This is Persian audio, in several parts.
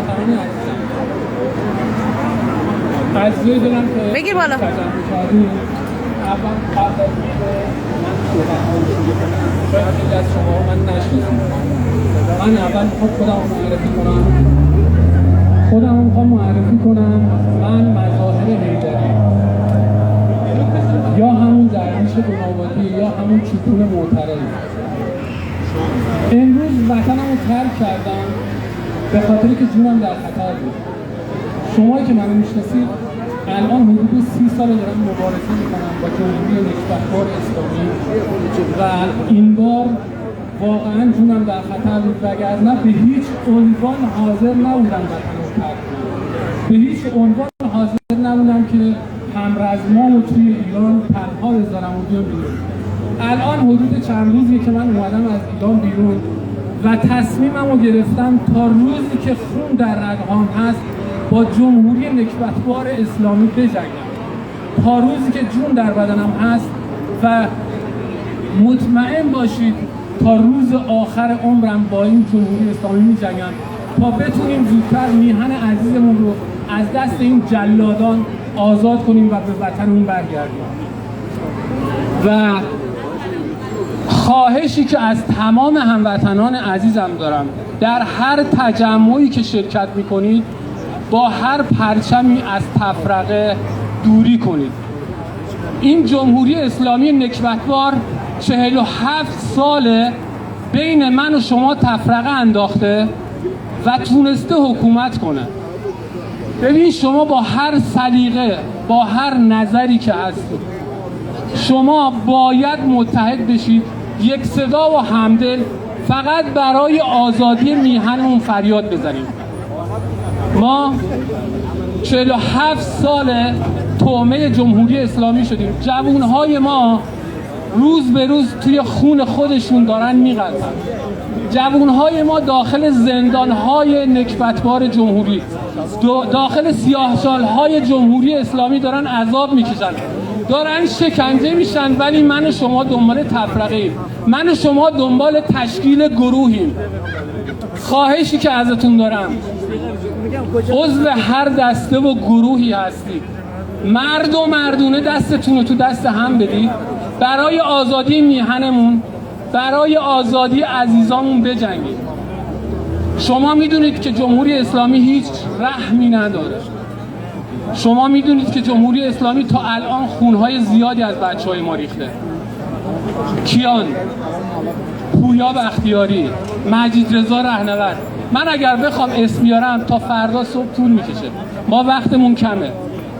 هموطنان عزیزم، عزیزی دارم که بگیر بالا. تجمع کردیم. اول قبل از اینکه من صحبت‌هایی شروع کنم، شاید خیلی از شما من نشنیدید. من اول میخوام خودم معرفی کنم. من مظاهر حیدری یا همون درویش گناه‌آبادی یا همون چوپون معترض. امروز وطنمو ترک کردم به خاطری که جونم در خطر بود. شما که منو میشناسید الان حدود 30 سال دارم مبارزه میکنم با جمهوری نکبتبار اسلامی و این بار واقعا جونم در خطر بود، وگرنه به هیچ عنوان حاضر نبودم وطنمو ترک کنم. به هیچ عنوان حاضر نبودم که همرزمامو توی ایران تنها بذارم و بیام بیرون. الان حدود چند روزی که من اومدم از ایران بیرون و تصمیممو گرفتم تا روزی که خون در رگهام هست با جمهوری نکبتبار اسلامی بجنگم، تا روزی که جون در بدنم هست و مطمئن باشید تا روز آخر عمرم با این جمهوری اسلامی میجنگم تا بتونیم زودتر میهن عزیزمون رو از دست این جلادان آزاد کنیم و به وطنمون برگردیم. و خواهشی که از تمام هموطنان عزیزم دارم، در هر تجمعی که شرکت میکنید با هر پرچمی از تفرقه دوری کنید. این جمهوری اسلامی نکبتبار 47 ساله بین من و شما تفرقه انداخته و تونسته حکومت کنه. ببین شما با هر سلیقه، با هر نظری که هستید، شما باید متحد بشید، یک صدا و همدل فقط برای آزادی میهنمون فریاد بزنیم. ما 47 سال طعمه جمهوری اسلامی شدیم. جوانهای ما روز به روز توی خون خودشون دارن میغلطن. جوانهای ما داخل زندانهای نکبتبار جمهوری، داخل سیاهچالهای جمهوری اسلامی دارن عذاب میکشن، دارن شکنجه میشن، ولی من و شما دنبال تفرقه ایم. من و شما دنبال تشکیل گروهیم. خواهشی که ازتون دارم، عضو هر دسته و گروهی هستید، مرد و مردونه دستتون رو تو دست هم بدید، برای آزادی میهنمون، برای آزادی عزیزامون بجنگید. شما میدونید که جمهوری اسلامی هیچ رحمی نداره. شما میدونید که جمهوری اسلامی تا الان خونهای زیادی از بچهای ما ریخته. کیان، پویا بختیاری، مجید رضا رهنورد. من اگر بخوام اسم بیارم تا فردا صبح طول میکشه، ما وقتمون کمه،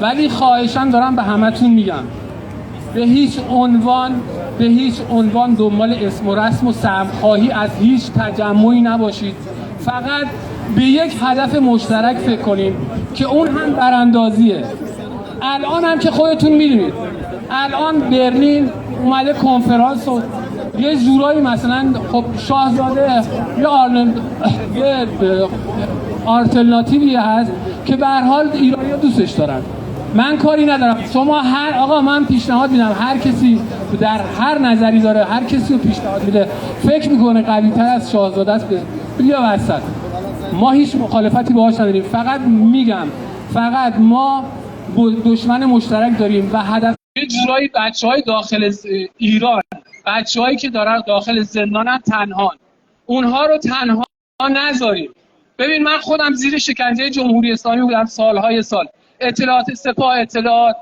ولی خواهشاً دارم به همتون میگم به هیچ عنوان دنبال اسم و رسم و سهم‌خواهی از هیچ تجمعی نباشید. فقط به یک هدف مشترک فکر کنیم که اون هم براندازیه. الان هم که خودتون میدونید، الان برلین اومده کنفرانس و یه جورایی مثلا خب شاهزاده یه آلترناتیوی هست که به هر حال ایرانی‌ها دوستش دارن. من کاری ندارم. شما من پیشنهاد میدم، هر کسی در هر نظری داره، هر کسی رو پیشنهاد میده فکر میکنه قوی‌تر از شاهزاده است، بیا وسط. ما هیچ مخالفتی باهاش نداریم. فقط میگم ما دشمن مشترک داریم و هدف یه جورایی بچهای داخل ایران، بچه‌هایی که دارن داخل زندانن تنهان، اونها رو تنها نذاریم. ببین من خودم زیر شکنجه جمهوری اسلامی بودم سالهای سال. اطلاعات سپاه اطلاعات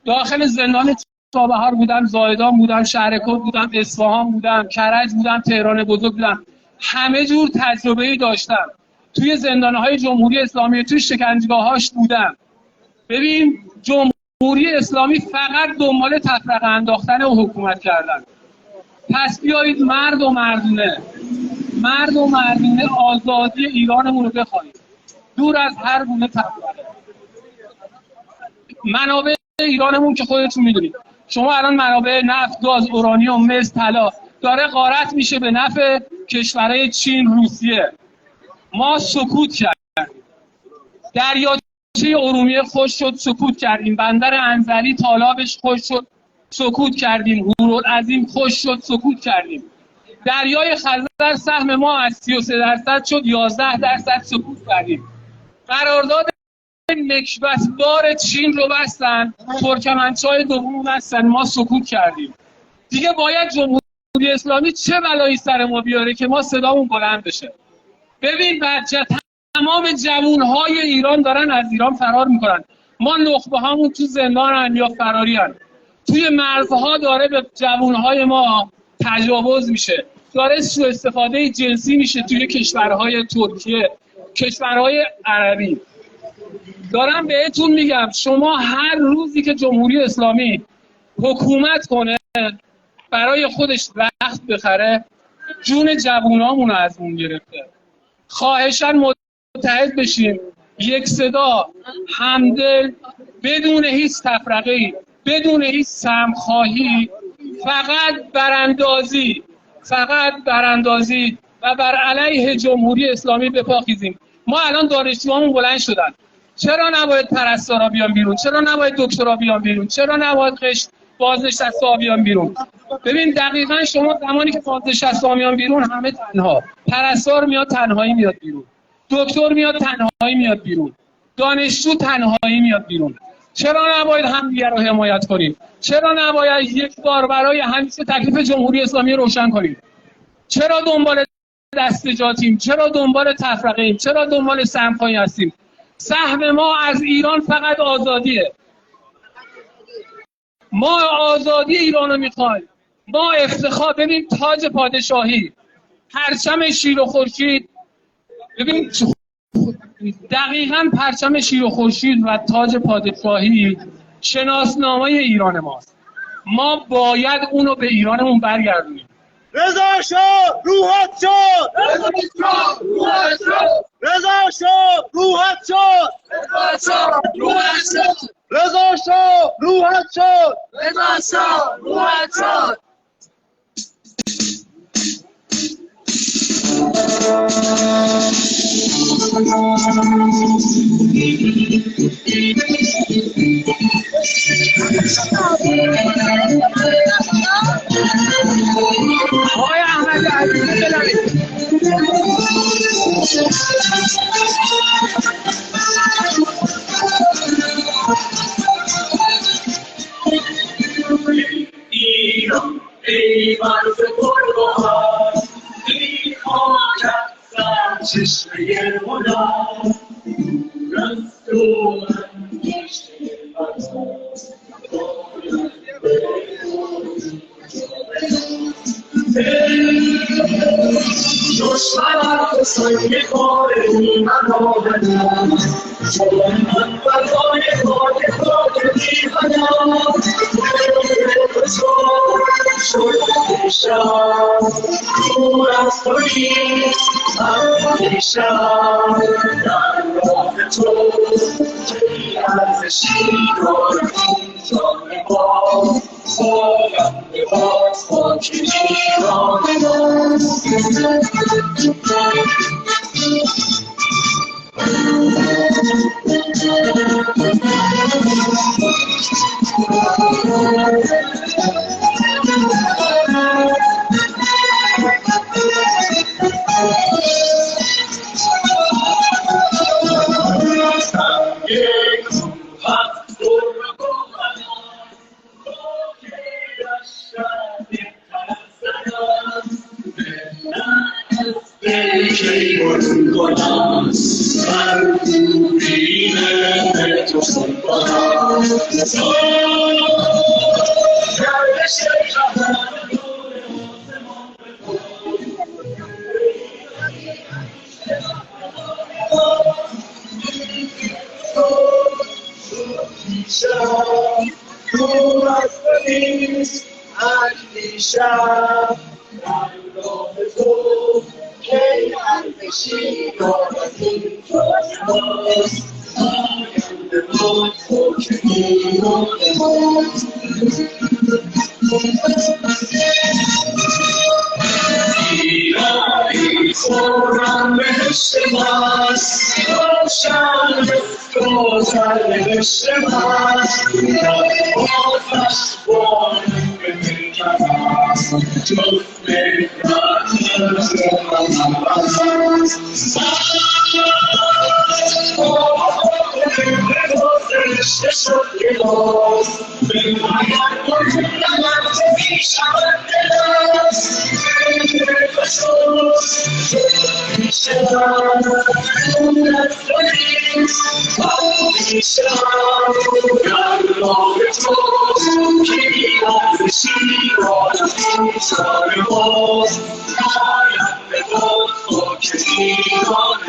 داخل زندان چابهار بودم، زاهدان بودم، شهرکوت بودم، اصفهان بودم، کرج بودم، تهران بزرگ بودم. همه جور تجربه‌ای داشتم. توی زندان‌های جمهوری اسلامی، توی شکنجهگاه‌هاش بودم. ببین جمهوری اسلامی فقط دنبال تفرقه انداختن و حکومت کردن. پس بیایید مرد و مردونه آزادی ایرانمون رو بخواهیم، دور از هر گونه تفرقه. منابع ایرانمون که خودتون میدونید، شما الان منابع نفت، گاز، اورانیوم، مس، طلا داره غارت میشه به نفع کشورهای چین، روسیه. ما سکوت کردیم. دریاچه ارومیه خوش شد، سکوت کردیم. بندر انزلی تالابش خوش شد، سکوت کردیم. هورالعظیم خوش شد، سکوت کردیم. دریای خزر سهم ما از 33% شد 11%، سکوت کردیم. قرارداد نکبت بار چین رو بستن، ترکمنچای دوم بستن، ما سکوت کردیم. دیگه باید جمهوری اسلامی چه بلایی سر ما بیاره که ما صدامون بلند بشه. ببین بچه تمام جوانهای ایران دارن از ایران فرار میکنن. ما نخبه هامون تو زندانن یا فراری هن. توی مرزها داره به جوانهای ما تجاوز میشه، داره سوء استفاده جنسی میشه توی کشورهای ترکیه، کشورهای عربی. دارم بهتون میگم شما هر روزی که جمهوری اسلامی حکومت کنه برای خودش وقت بخره، جون جوانامون رو از اون گرفته. خواهشاً متحد بشیم، یک صدا، همدل، بدون هیچ تفرقه‌ای، بدون هیچ سمخواهی، فقط براندازی و بر علیه جمهوری اسلامی بپاخیزیم. ما الان دانشجوامون بلند شدن. چرا نباید پرستارا بیان بیرون؟ چرا نباید دکترا بیان بیرون؟ چرا نباید بازنشسته بیان بیرون؟ ببین دقیقاً شما زمانی که بازنشسته میان بیرون همه تنها، پرستار میاد تنهایی میاد بیرون، دکتر میاد تنهایی میاد بیرون، دانشجو تنهایی میاد بیرون. چرا نباید همدیگه رو حمایت کنیم؟ چرا نباید یک بار برای همیشه تکلیف جمهوری اسلامی روشن کنیم؟ چرا دنبال دستجاتیم؟ چرا دنبال تفرقه‌ایم؟ چرا دنبال سمخوایی هستیم؟ سهم ما از ایران فقط آزادیه. ما آزادی ایران رو میخوایم. ما افتخار، ببین تاج پادشاهی، پرچم شیر و خورشید، ببین دقیقاً پرچم شیر و خورشید و تاج پادشاهی شناسنامه ایران ماست. ما باید اونو به ایرانمون برگردونیم. رضا شاه روحت شد، رضا شاه روحت شد، رضا شاه روحت شد، رضا شاه روحت شد، رضا شاه روحت شد، رضا شاه روحت شد. آقای احمد عزیزی بلند ایران ای مرز گلبهار، میخواند سرچشمه هنر، رست و اندیشه وطن دشمن سنگ خارجی من آمدم، چون من فضای خاک میخوانم، شد شب دور از تویی اندیشم، در راه تو که ارزشی دارم جان ما، پایم به باز خاک ایران ما. ایرانی خورم بهشت ماست، روشن گذر بهشت ماست، آتش بارم به دلم است، جز مهرت رشته شد لباس بنماید نمت میشود دلاس میشود نمت کنید میشود در راه تو که بیاد شیران میشان باز ناید به داد خاک ایران